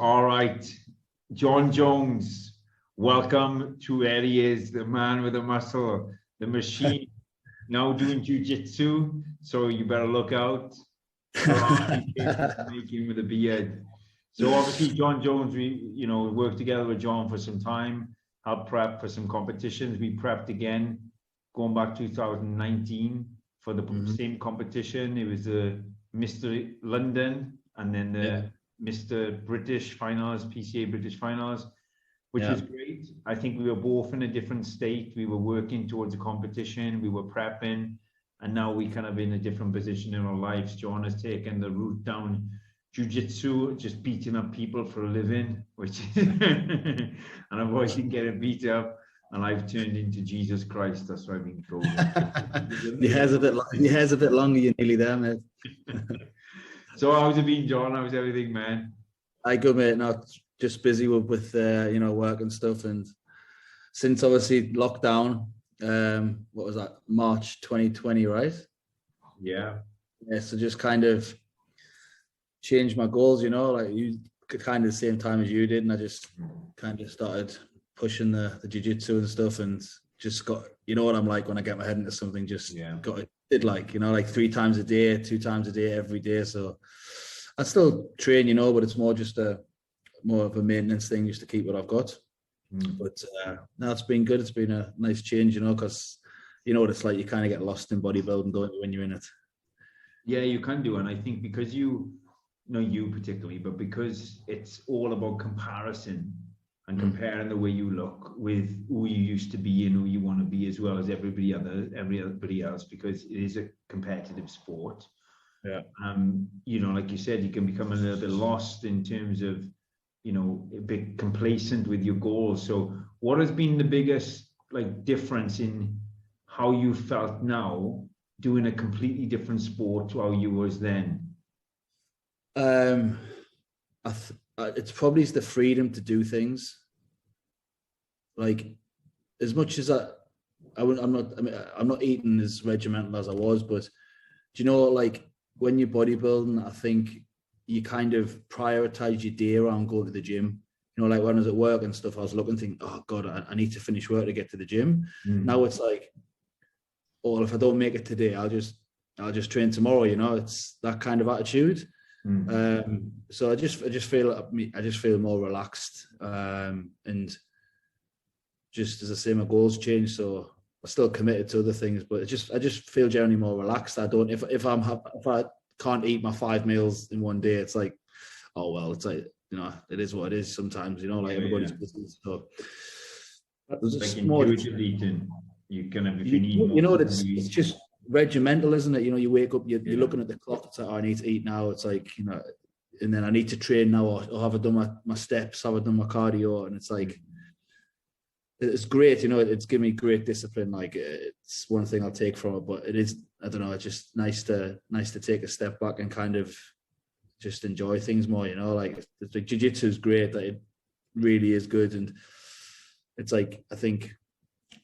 All right, John Jones, welcome to where he is, the man with the muscle, the machine, now doing jiu-jitsu, so you better look out. Making with a beard. So obviously John Jones, we worked together with John for some time, helped prep for some competitions. We prepped again, going back 2019 for the same competition. It was the Mr. London and then the Mr. British finals, PCA British finals, which was great. I think we were both in a different state. We were working towards a competition, we were prepping, and now we kind of in a different position in our lives. John has taken the route down jiu-jitsu, just beating up people for a living, which and I've always been getting beat up, and I've turned into Jesus Christ. That's what I've been told. Your hair's a bit longer. You're nearly there, mate. So how's it been, John? How's everything, man? I go, mate. Now just busy with work and stuff, and since obviously lockdown, what was that, March 2020, right? Yeah, so just kind of changed my goals, like you kind of the same time as you did, and I just kind of started pushing the jiu-jitsu and stuff, and just got, what I'm like when I get my head into something, just got it, like 3 times a day, 2 times a day, every day. So I still train, but it's more just more of a maintenance thing, just to keep what I've got. But no, it's been good. It's been a nice change, because what it's like, you kind of get lost in bodybuilding, don't you, when you're in it? Yeah, you can do. And I think because not you particularly, but because it's all about comparison and comparing the way you look with who you used to be and who you want to be, as well as everybody else, because it is a competitive sport. Yeah. Like you said, you can become a little bit lost in terms of, a bit complacent with your goals. So what has been the biggest difference in how you felt now doing a completely different sport to how you was then? It's probably the freedom to do things. Like, as much as I'm not eating as regimental as I was, but when you're bodybuilding, I think you kind of prioritize your day around going to the gym. Like when I was at work and stuff, I was looking, thinking, oh God, I need to finish work to get to the gym. Now it's like, oh, if I don't make it today, I'll just train tomorrow. It's that kind of attitude. So I just feel more relaxed, and just, as I say, my goals change, so I'm still committed to other things, but I just feel generally more relaxed. I don't, if I can't eat my 5 meals in one day, it's like, oh well, it's like, it is what it is sometimes, everybody's business. So it's like intuitive eating. You can have, if you need more, it's just regimental, isn't it? You wake up, you're looking at the clock, it's like, oh, I need to eat now. It's like, and then I need to train now, or have I done my steps, have I done my cardio? And it's like, it's great, it's given me great discipline. Like, it's one thing I'll take from it, but it is, I don't know, it's just nice to take a step back and kind of just enjoy things more, like the jiu-jitsu is great, that it really is good. And it's like, I think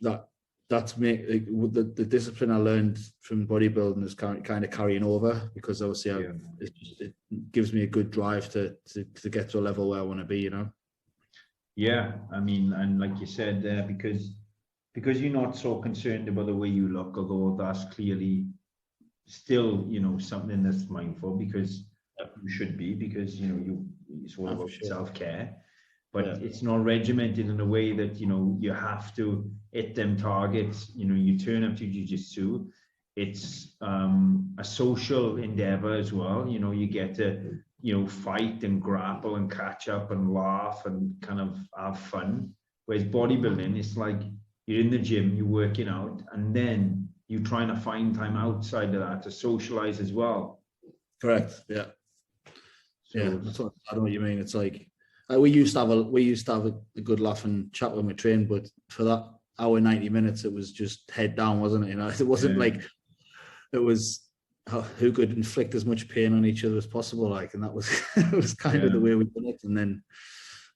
that's the discipline I learned from bodybuilding is kind of carrying over, because obviously it gives me a good drive to get to a level where I want to be, Yeah, I mean, and like you said there, because you're not so concerned about the way you look, although that's clearly still, something that's mindful, because you should be, because, it's all about self-care, but it's not regimented in a way that, you have to hit them targets. You turn up to jiu-jitsu, it's a social endeavor as well. You get to, fight and grapple and catch up and laugh and kind of have fun. Whereas bodybuilding, it's like you're in the gym, you're working out, and then you're trying to find time outside of that to socialize as well. Correct. Yeah. So, I don't know what you mean. It's like, we used to have a good laugh and chat when we trained, but for that hour 90 minutes, it was just head down, wasn't it? It wasn't like, it was who could inflict as much pain on each other as possible, like, and that was it was kind of the way we done it. And then,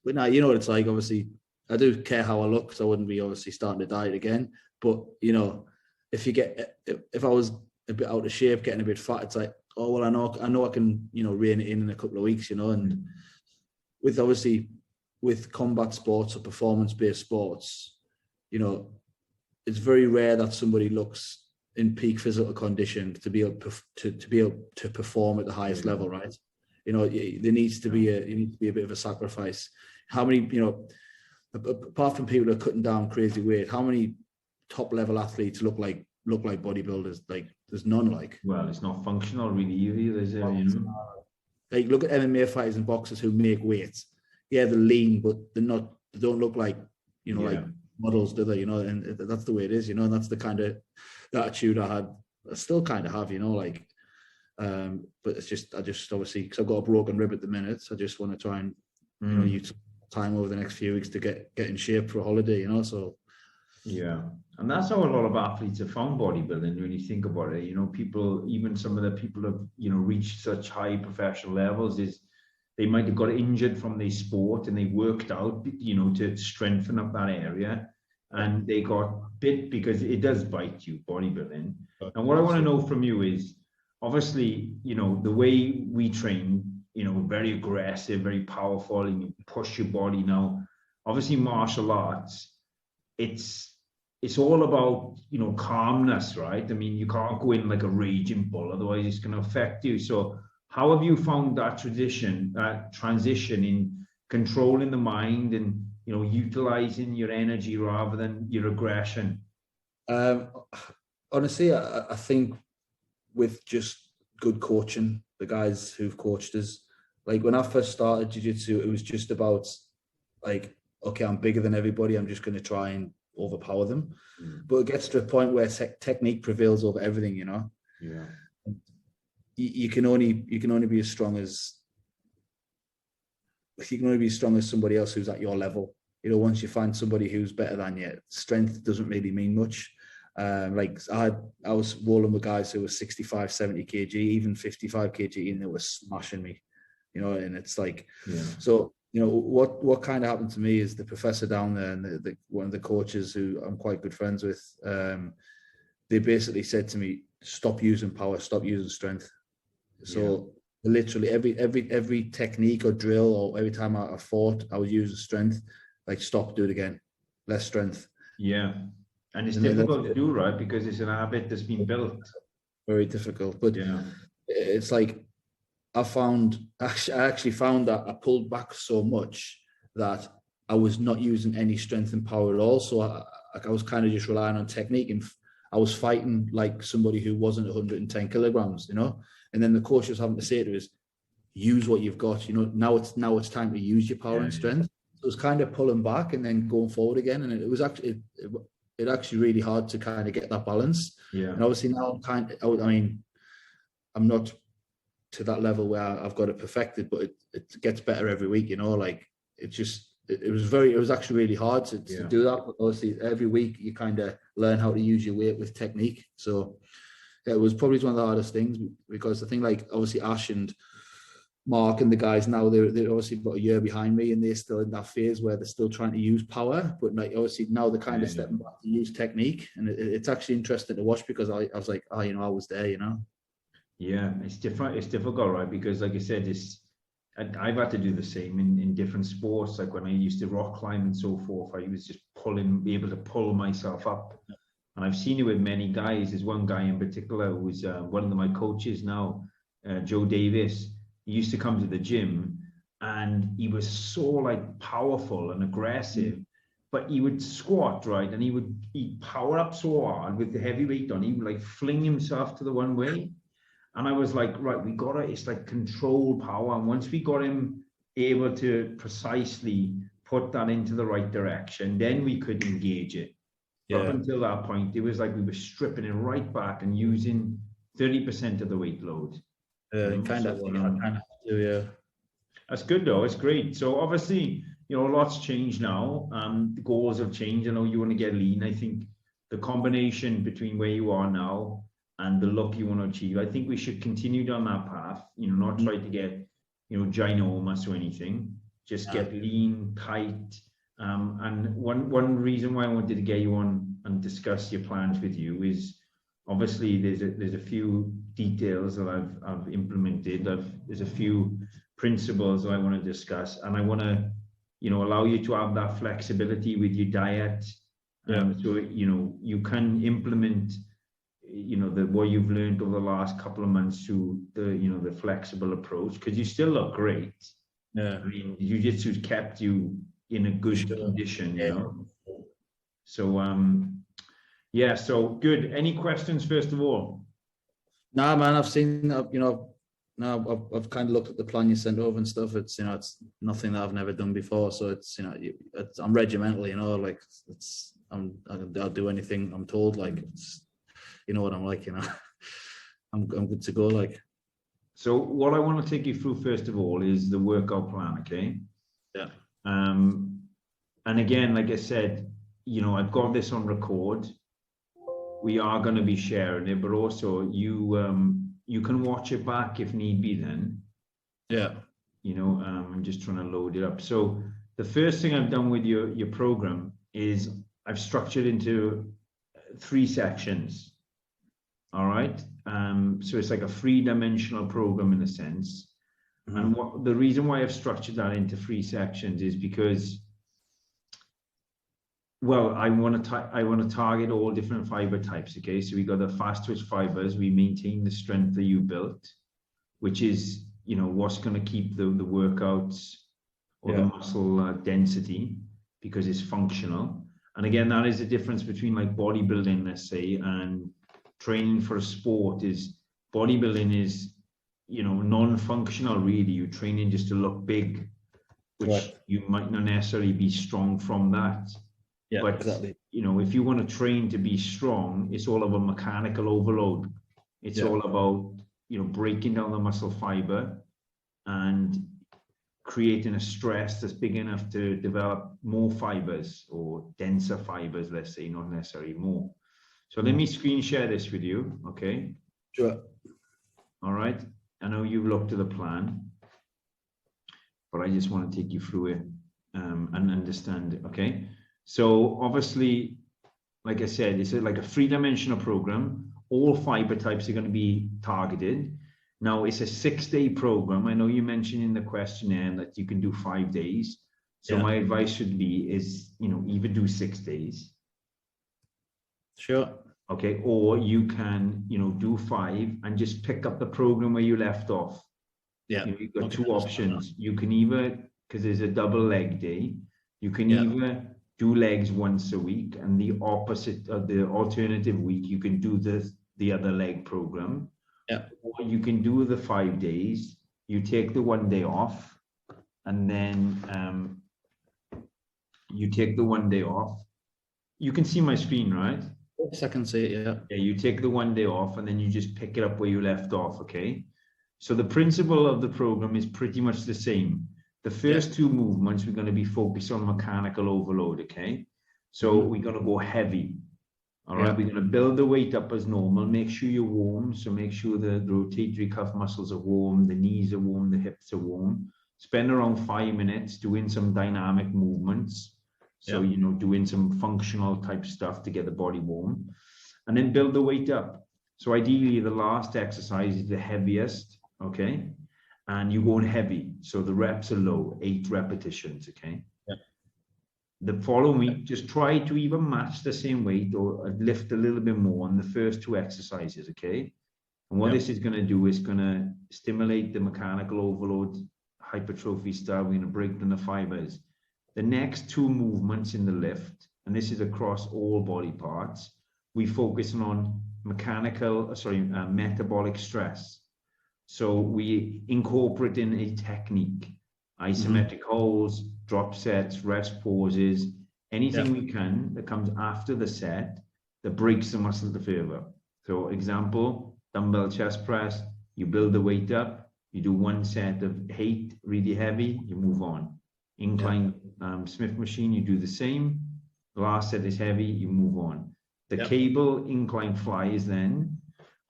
but now, what it's like. Obviously, I do care how I look, because I wouldn't be obviously starting to diet again. But if I was a bit out of shape, getting a bit fat, it's like, oh well, I know I can rein it in a couple of weeks, and with obviously with combat sports or performance-based sports, you know, it's very rare that somebody looks in peak physical condition to be able to perform at the highest level, right? You know, there needs to be a bit of a sacrifice. How many, you know, apart from people who are cutting down crazy weight, how many top level athletes look like bodybuilders? Like, there's none. Like, well, it's not functional really either, is it? You know? Like, look at MMA fighters and boxers who make weights. Yeah, they're lean, but they don't look like, you know, like models, do they? You know, and that's the way it is, you know, and that's the kind of attitude I still kind of have, you know, like, but it's just, I just obviously, because I've got a broken rib at the minute, so I just want to try and, you know, use time over the next few weeks to get in shape for a holiday, you know, so. Yeah, and that's how a lot of athletes have found bodybuilding when you think about it. You know, people, even some of the people have, you know, reached such high professional levels, is they might have got injured from their sport and they worked out, you know, to strengthen up that area, and they got bit, because it does bite you, bodybuilding. And what I want to know from you is, obviously, you know, the way we train, you know, very aggressive, very powerful, and you push your body. Now, obviously, martial arts, it's all about, you know, calmness, right? I mean, you can't go in like a raging bull, otherwise it's going to affect you. So how have you found that transition in controlling the mind and, you know, utilizing your energy rather than your aggression? Honestly, I think with just good coaching, the guys who've coached us, like when I first started jiu-jitsu, it was just about like, okay, I'm bigger than everybody, I'm just going to try and overpower them. But it gets to a point where technique prevails over everything, you know. Yeah. You can only be as strong as somebody else who's at your level. You know, once you find somebody who's better than you, strength doesn't really mean much. Like I was rolling with guys who were 65, 70 kg, even 55 kg, and they were smashing me, you know. And it's like, so, you know, what kind of happened to me is the professor down there and one of the coaches who I'm quite good friends with, they basically said to me, stop using power, stop using strength. So literally every technique or drill, or every time I fought, I would use strength. Like, stop, do it again, less strength. Yeah, and it's difficult to do, right? Because it's an habit that's been built. Very difficult, but it's like I actually found that I pulled back so much that I was not using any strength and power at all. So I was kind of just relying on technique, and I was fighting like somebody who wasn't 110 kilograms, you know. And then the coach was having to say to us, use what you've got, you know. Now it's time to use your power and strength. So it was kind of pulling back and then going forward again, and it was actually it actually really hard to kind of get that balance. And obviously now I'm not to that level where I've got it perfected, but it gets better every week, you know. Like, it was actually really hard to do that. But obviously every week you kind of learn how to use your weight with technique. So it was probably one of the hardest things, because the thing, like, obviously Ash and Mark and the guys now, they're obviously about a year behind me, and they're still in that phase where they're still trying to use power, but like obviously now they're kind of stepping back to use technique. And it's actually interesting to watch, because I was like, oh, you know, I was there, you know. Yeah, it's different. It's difficult, right? Because like I said, I've had to do the same in different sports. Like when I used to rock climb and so forth, I was just be able to pull myself up. And I've seen it with many guys. There's one guy in particular who was one of my coaches now, Joe Davis. He used to come to the gym, and he was so like powerful and aggressive, but he would squat, right? And he'd power up so hard with the heavy weight on, he would like fling himself to the one way. And I was like, right, it's like control power. And once we got him able to precisely put that into the right direction, then we could engage it. Up until that point, it was like we were stripping it right back and using 30% of the weight load. Kind of do. That's good though. It's great. So obviously, you know, a lot's changed now. The goals have changed. I know you want to get lean. I think the combination between where you are now and the look you want to achieve, I think we should continue down that path. You know, not try to get, you know, ginormous or anything. Just get lean, tight. And one reason why I wanted to get you on and discuss your plans with you is obviously there's a few details that I've implemented. There's a few principles I want to discuss, and I want to, allow you to have that flexibility with your diet. So, you can implement, what you've learned over the last couple of months to the flexible approach, because you still look great. Yeah. I mean, jiu-jitsu's kept you in a good condition, So, yeah, so good. Any questions, first of all? Nah, man, I've seen, now I've kind of looked at the plan you sent over and stuff. It's, it's nothing that I've never done before. So it's, I'm regimental, like I'll do anything I'm told. Like, it's, what I'm like, I'm good to go. Like, so what I want to take you through first of all is the workout plan. Okay. Yeah. And again, like I said, I've got this on record. We are going to be sharing it, but also you can watch it back if need be then. Yeah. I'm just trying to load it up. So the first thing I've done with your program is I've structured into 3 sections. All right. So it's like a 3-dimensional program in a sense. And the reason why I've structured that into 3 sections is because, well, I want to target all different fiber types. Okay, so we got the fast twitch fibers. We maintain the strength that you built, which is what's going to keep the workouts or the muscle density, because it's functional. And again, that is the difference between like bodybuilding, let's say, and training for a sport. Is bodybuilding is non-functional really. You're training just to look big, which you might not necessarily be strong from that. Yeah, but exactly. If you want to train to be strong, it's all about mechanical overload. It's all about breaking down the muscle fiber and creating a stress that's big enough to develop more fibers or denser fibers, let's say, not necessarily more. So let me screen share this with you. Okay. Sure. All right. I know you've looked at the plan, but I just want to take you through it and understand it. Okay. So obviously, like I said, it's like a 3-dimensional program. All fiber types are going to be targeted. Now it's a 6-day program. I know you mentioned in the questionnaire that you can do 5 days. So my advice should be is, either do 6 days. Sure. Okay. Or you can, do 5 and just pick up the program where you left off. Yeah. You've got 2 options. You can either, because there's a double leg day, you can either do legs once a week, and the opposite of the alternative week, you can do the other leg program. Yeah. Or you can do the 5 days, you take the 1 day off, and then you take the 1 day off. You can see my screen, right? Yes, I can see it, yeah. Yeah, you take the 1 day off, and then you just pick it up where you left off, okay? So the principle of the program is pretty much the same. The first 2 movements, we're going to be focused on mechanical overload, okay? So we're going to go heavy, all right? We're going to build the weight up as normal. Make sure you're warm. So make sure the rotatory cuff muscles are warm, the knees are warm, the hips are warm. Spend around 5 minutes doing some dynamic movements. So, doing some functional type stuff to get the body warm. And then build the weight up. So ideally, the last exercise is the heaviest, okay? And you're going heavy, so the reps are low, 8 repetitions, okay? Yeah. The following week, just try to either match the same weight or lift a little bit more on the first 2 exercises, okay? And what this is going to do is going to stimulate the mechanical overload, hypertrophy style. We're going to break down the fibers. The next 2 movements in the lift, and this is across all body parts, we focus on metabolic stress. So we incorporate in a technique, isometric holds, drop sets, rest pauses, anything we can that comes after the set that breaks the muscle to further. So example, dumbbell chest press, you build the weight up, you do 1 set of 8, really heavy, you move on. Incline Smith machine, you do the same. The last set is heavy, you move on. The cable incline flies then,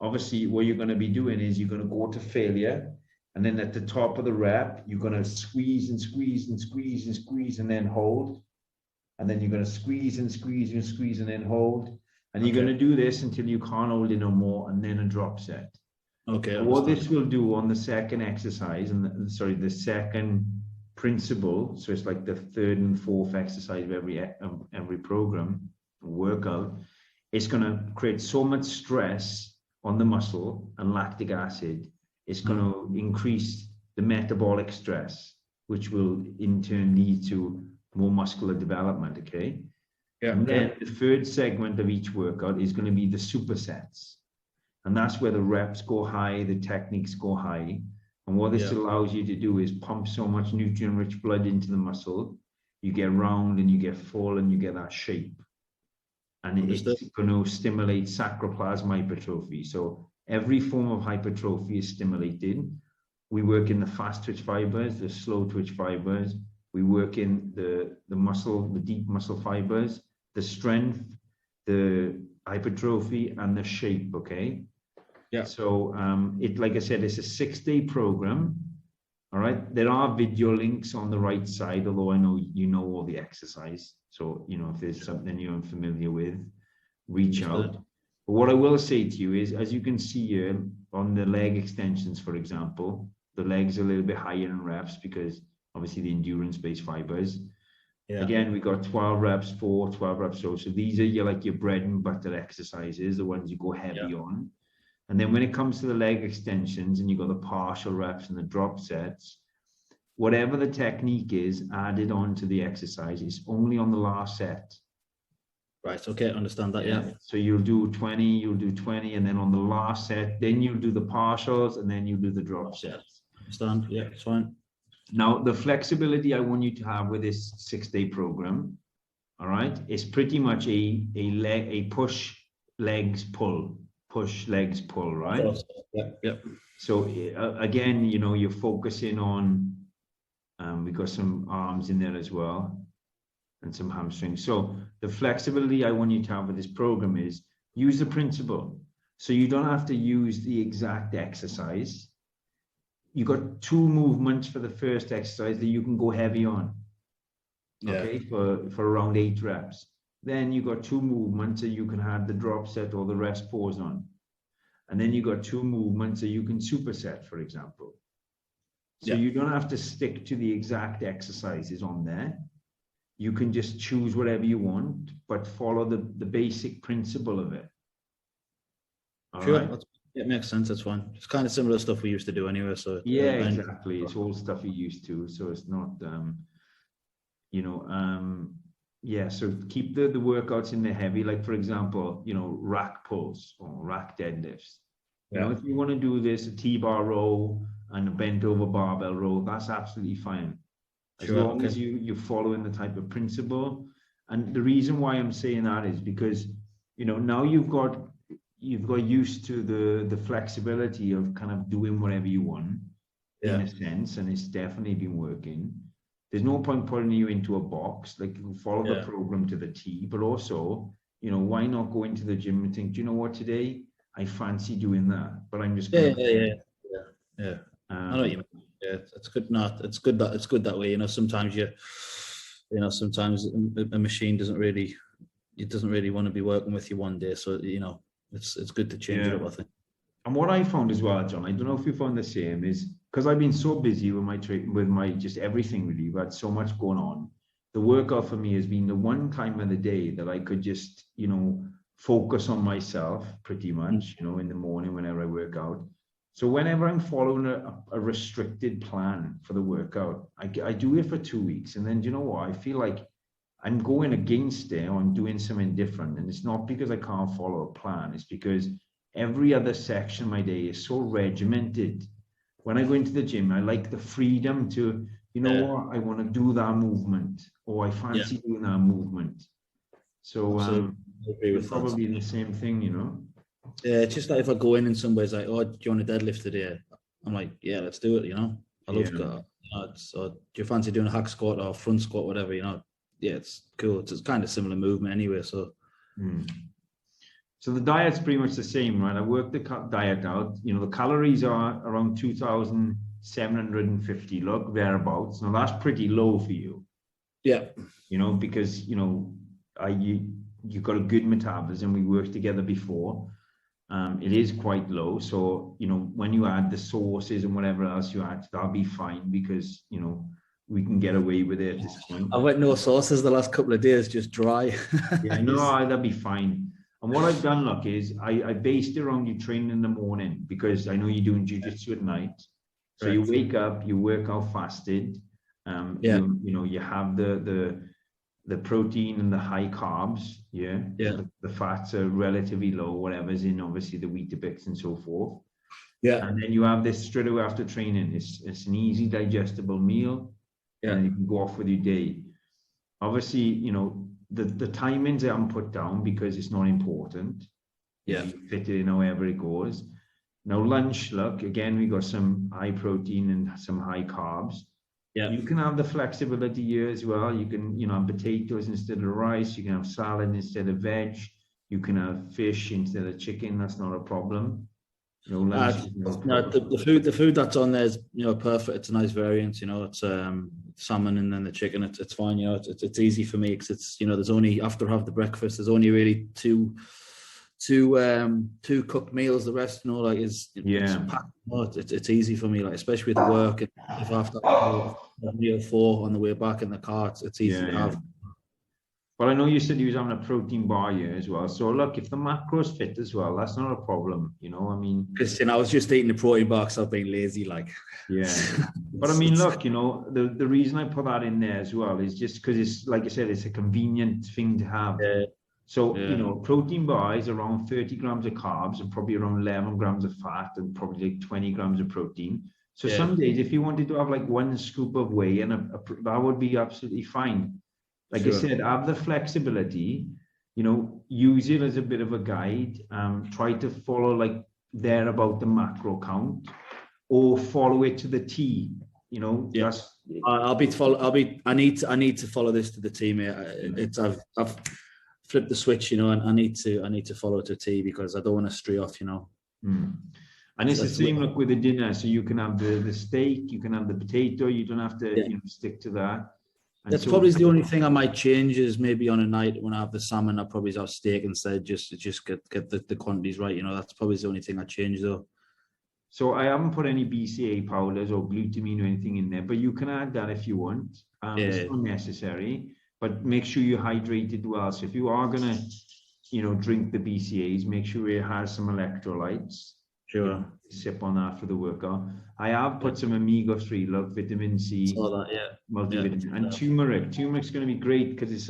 obviously what you're going to be doing is you're going to go to failure, and then at the top of the rep you're going to squeeze and squeeze and squeeze and squeeze and then hold, and then you're going to squeeze and squeeze and squeeze and then hold, and you're going to do this until you can't hold it no more, and then a drop set. Okay. What this will do on the second exercise, and the second principle, so it's like the third and fourth exercise of every program workout, it's going to create so much stress on the muscle and lactic acid. It's going to increase the metabolic stress, which will in turn lead to more muscular development. Okay. Yeah. And then the third segment of each workout is going to be the supersets. And that's where the reps go high, the techniques go high. And what this allows you to do is pump so much nutrient-rich blood into the muscle, you get round and you get full and you get that shape. And it's going to stimulate sarcoplasmic hypertrophy. So every form of hypertrophy is stimulated. We work in the fast twitch fibers, the slow twitch fibers. We work in the muscle, the deep muscle fibers, the strength, the hypertrophy, and the shape. Okay. Yeah. So like I said, it's a 6-day program. All right. There are video links on the right side, although I know you know all the exercise. So, if there's something you're unfamiliar with, reach out. But what I will say to you is, as you can see here on the leg extensions, for example, the legs are a little bit higher in reps because obviously the endurance-based fibers. Yeah. Again, we got 12 reps for, 12 reps so. So these are your bread and butter exercises, the ones you go heavy on. And then when it comes to the leg extensions and you've got the partial reps and the drop sets, whatever the technique is added on to the exercise is only on the last set. Right, okay, understand that, yeah. So you'll do 20, and then on the last set, then you'll do the partials, and then you do the drop sets. Understand, yeah, it's fine. Now, the flexibility I want you to have with this 6-day program, all right, is pretty much a push, legs, pull. Push, legs, pull, right? Yeah. So again, you're focusing on, we've got some arms in there as well and some hamstrings. So the flexibility I want you to have with this program is use the principle. So you don't have to use the exact exercise. You got 2 movements for the first exercise that you can go heavy on. Okay, for around 8 reps. Then you got 2 movements that you can have the drop set or the rest pause on. And then you got 2 movements that you can superset, for example. So you don't have to stick to the exact exercises on there. You can just choose whatever you want, but follow the basic principle of it. All right? It makes sense, that's fine. It's kind of similar stuff we used to do anyway. So yeah, exactly. It's all stuff you used to. So it's not, so keep the workouts in the heavy, like for example, rack pulls or rack deadlifts. If you want to do this, a T-bar row and a bent over barbell row, that's absolutely fine. As long as you're following the type of principle. And the reason why I'm saying that is because, now you've got used to the flexibility of kind of doing whatever you want in a sense, and it's definitely been working. There's no point putting you into a box, like follow the program to the T, but also, why not go into the gym and think, do you know what, today I fancy doing that, but I'm just going to I know what you mean. Yeah, it's good. It's good that way. Sometimes sometimes a machine doesn't really want to be working with you one day. So it's good to change it up, I think. And what I found as well, John, I don't know if you found the same, is because I've been so busy with my just everything really. I've had so much going on. The workout for me has been the one time of the day that I could just focus on myself pretty much. In the morning whenever I work out. So whenever I'm following a restricted plan for the workout, I do it for 2 weeks. And then, do you know what? I feel like I'm going against it or I'm doing something different. And it's not because I can't follow a plan. It's because every other section of my day is so regimented. When I go into the gym, I like the freedom to, what, I want to do that movement or I fancy doing that movement. So I agree with probably the same thing, Yeah, it's just like if I go in somebody's like, oh, do you want a deadlift today? I'm like, yeah, let's do it, I love that. Do you fancy doing a hack squat or front squat, whatever, Yeah, it's cool. It's kind of similar movement anyway, so. So the diet's pretty much the same, right? I worked the diet out. The calories are around 2,750, look, thereabouts. Now that's pretty low for you. Yeah. Because, you've got a good metabolism. We worked together before. It is quite low. So, you know, when you add the sauces and whatever else you add, that'll be fine because, you know, we can get away with it at this point. I went no sauces the last couple of days, just dry. Yeah, no, that'll be fine. And what I've done, look, is I based it around you training in the morning because I know you're doing jiu-jitsu at night. So you wake up, you work out fasted. You know, you have the protein and the high carbs, the fats are relatively low, whatever's in obviously the Weetabix and so forth. And then you have this straight away after training. It's an easy digestible meal, and you can go off with your day. Obviously, you know, the timings I haven't put down because it's not important. You fit it in however it goes. Now lunch, look, again, we got some high protein and some high carbs. You can have the flexibility here as well. You can, you know, have potatoes instead of rice. You can have salad instead of veg. You can have fish instead of chicken. That's not a problem. You know, lunch the food that's on there is, you know, perfect. It's a nice variant. You know, it's salmon and then the chicken. It's fine. You know, it's easy for me because it's, you know, there's only after I have the breakfast, there's only really two cooked meals. The rest, you know, like it's easy for me, like especially with work. If I have to have a meal 4 on the way back in the car, it's easy to have. Well, I know you said you was having a protein bar here as well. So look, if the macros fit as well, that's not a problem. You know, I mean, Christian, I was just eating the protein bar because I've been lazy, like. But I mean, look, you know, the reason I put that in there as well is just because it's, like I said, it's a convenient thing to have. So, you know, protein bar is around 30 grams of carbs and probably around 11 grams of fat and probably like 20 grams of protein. So some days, if you wanted to have like 1 scoop of whey, and that would be absolutely fine. Like I said, have the flexibility, you know, use it as a bit of a guide. Try to follow like there about the macro count or follow it to the T, you know. I need to follow this to the T, mate. I've flipped the switch, you know, and I need to follow to a T because I don't want to stray off, you know. And it's the same look with the dinner. So you can have the steak, you can have the potato, you don't have to you know, stick to that. And that's probably the only thing I might change is maybe on a night when I have the salmon, I'll probably have steak instead, just get the quantities right, you know. That's probably the only thing I change though. So I haven't put any BCA powders or glutamine or anything in there, but you can add that if you want. It's not necessary, but make sure you're hydrated well. So if you are gonna, you know, drink the BCAs, make sure it has some electrolytes. Sure. Sip on that for the workout. I have put some omega-3, look, vitamin C, multivitamin, and turmeric. Turmeric's going to be great because it's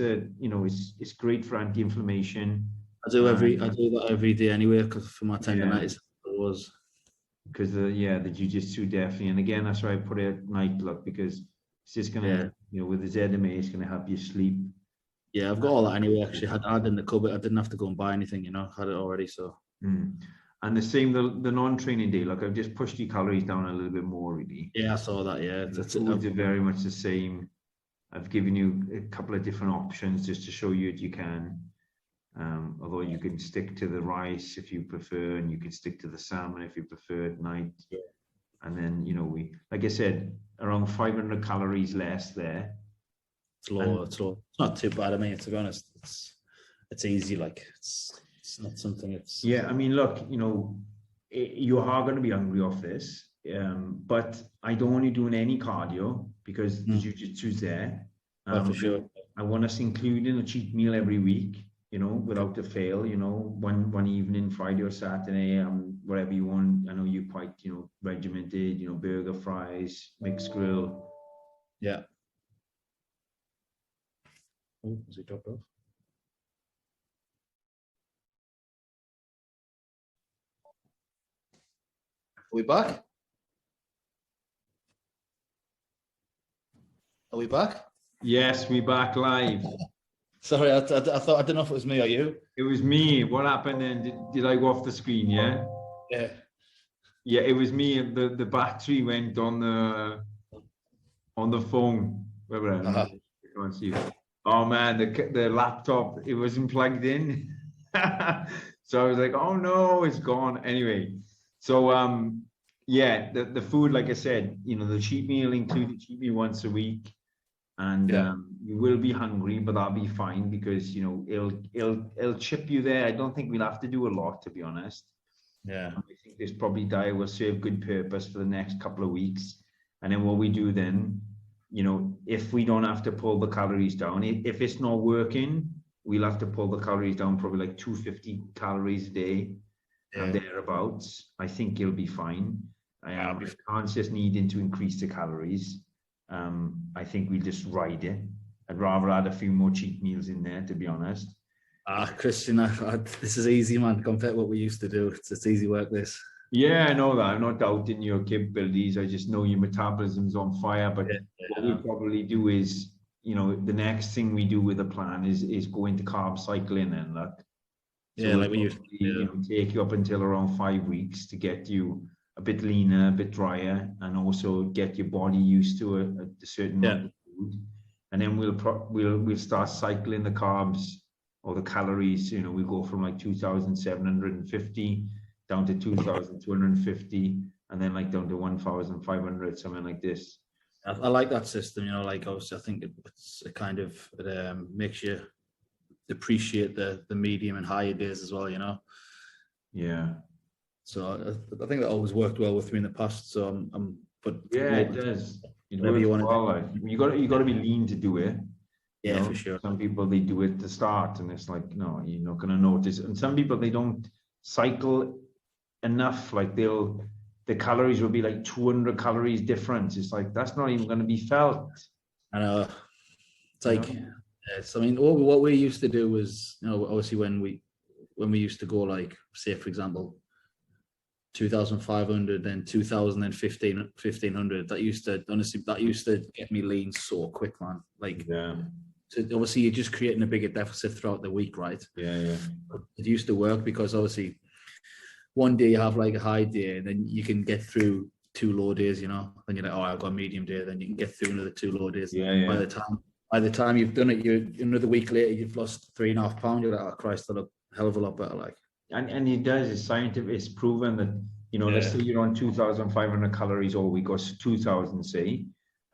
it's great for anti-inflammation. I do that every day anyway because for my tendonitis. Because the jiu-jitsu definitely, and again that's why I put it at night, look, because it's just gonna you know, with the ZMA, it's gonna help you sleep. Yeah, I've got all that anyway. Actually, I had in the cupboard. I didn't have to go and buy anything, you know. I had it already, so. And the same, the non-training day, like I've just pushed your calories down a little bit more, really. Yeah, I saw that. Yeah, the foods are very much the same. I've given you a couple of different options just to show you that you can. Although you can stick to the rice if you prefer, and you can stick to the salmon if you prefer at night. And then, you know, we, like I said, around 500 calories less there. It's low. It's not too bad. I mean, to be honest, it's easy. Like it's not something. I mean, look, you know, you are going to be hungry off this, but I don't want you doing any cardio because the jiu-jitsu's there. For sure. I want us including a cheat meal every week, you know, without a fail. You know, one evening, Friday or Saturday, whatever you want. I know you're quite, you know, regimented. You know, burger, fries, mixed grill. Yeah. Oh, has it dropped off? Are we back? Are we back? Yes, we back live. Sorry, I thought, I don't know if it was me or you. It was me. What happened then? Did I go off the screen? Yeah. Yeah. Yeah, it was me. The battery went on the phone. I can't see. Oh man, the laptop, it wasn't plugged in. So I was like, oh no, it's gone. Anyway, so yeah, the food, like I said, you know, the cheat meal included cheat meal once a week, and you will be hungry, but that'll be fine because, you know, it'll chip you there. I don't think we'll have to do a lot, to be honest. Yeah. I think this probably diet will serve good purpose for the next couple of weeks. And then what we do then, you know, if we don't have to pull the calories down, if it's not working, we'll have to pull the calories down probably like 250 calories a day and thereabouts. I think you'll be fine. I can't just needing to increase the calories. I think we'll just ride it. I'd rather add a few more cheat meals in there, to be honest. Christian, this is easy, man, compared to what we used to do. It's easy work, this. Yeah, I know that. I'm not doubting your capabilities. I just know your metabolism's on fire. But what we probably do is, you know, the next thing we do with the plan is go into carb cycling and look. So like we used to, you know, take you up until around 5 weeks to get you a bit leaner, a bit drier, and also get your body used to a certain amount of food. And then we'll start cycling the carbs or the calories. You know, we go from like 2,750 down to 2,250, and then like down to 1,500, something like this. I like that system. You know, like obviously, I think it's a kind of makes you appreciate the medium and higher days as well. You know. Yeah. So I think that always worked well with me in the past. So but yeah, it does. It works well. Like, you got to be lean to do it. Yeah, you know? For sure. Some people, they do it to start, and it's like, no, you're not going to notice. And some people, they don't cycle enough. Like the calories will be like 200 calories difference. It's like, that's not even going to be felt. I know. It's like, I mean, what we used to do was, you know, obviously when we used to go, like, say for example, 2,500, then 2,000, then 1,500. That used to get me lean so quick, man. Like, so obviously you're just creating a bigger deficit throughout the week, right? Yeah. It used to work because obviously one day you have like a high day, and then you can get through 2 low days, you know. Then you're like, oh, I've got a medium day. Then you can get through another 2 low days. Yeah. By the time you've done it, you're another week later, you've lost 3.5 pounds. You're like, oh Christ, I look a hell of a lot better. Like, and it does. It's scientific. It's proven that, you know, let's say you're on 2,500 calories all week, or 2,000, say,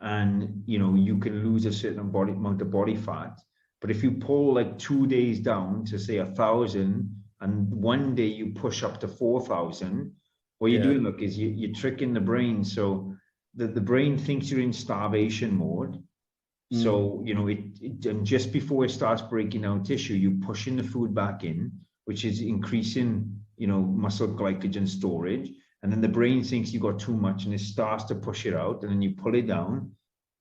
and you know you can lose a certain amount of body fat. But if you pull like 2 days down to say 1,000, and one day you push up to 4,000, what you're doing, look, is you're tricking the brain. So the brain thinks you're in starvation mode. So, you know, and just before it starts breaking down tissue, you're pushing the food back in, which is increasing, you know, muscle glycogen storage. And then the brain thinks you got too much, and it starts to push it out, and then you pull it down.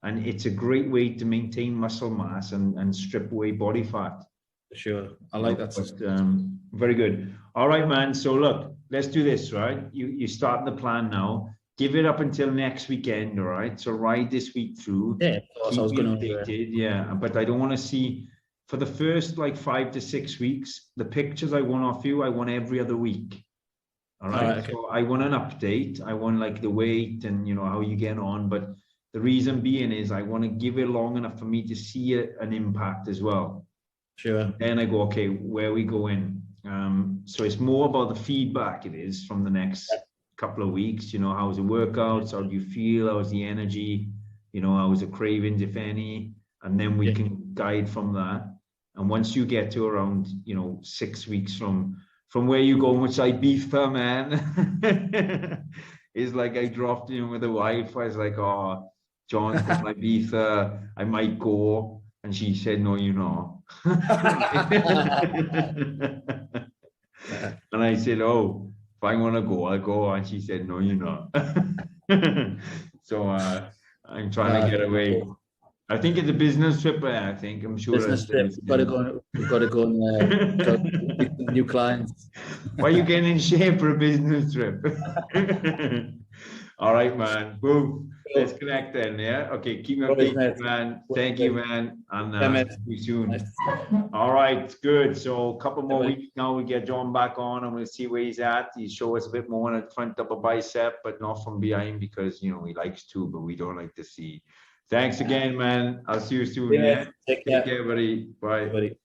And it's a great way to maintain muscle mass and strip away body fat. For sure. I like that system. Very good. All right, man. So look, let's do this, right? You start the plan now. Give it up until next weekend, all right? So ride this week through. Yeah, I was going to updated. Yeah, but I don't want to see, for the first like 5 to 6 weeks, the pictures I want off you, I want every other week. All right. Okay. So I want an update. I want like the weight and, you know, how you get on. But the reason being is I want to give it long enough for me to see an impact as well. Sure. Then I go, okay, where are we going? So it's more about the feedback it is from the next couple of weeks. You know, how's the workouts? How do you feel? How's the energy? You know, how's the cravings, if any? And then we can guide from that. And once you get to around, you know, 6 weeks from where you go, which I Ibiza, man, it's like I dropped in with the wife. I was like, oh, John's got my Ibiza. I might go. And she said, no, you're not. And I said, oh, if I want to go, I'll go. And she said, no, you're not. So I'm trying to get away. I think it's a business trip. I think, I'm sure. Business trip. We've got to go and new clients. Why are you getting in shape for a business trip? All right, man. Boom. Let's connect then, yeah? Okay, keep me updated, man. Thank you, man. And see you soon. All right, good. So a couple more weeks now, we get John back on. I'm going to see where he's at. He show us a bit more on the front of a bicep, but not from behind, because, you know, he likes to, but we don't like to see. Thanks again, man. I'll see you soon. Yeah. Take care, buddy. Bye. Bye.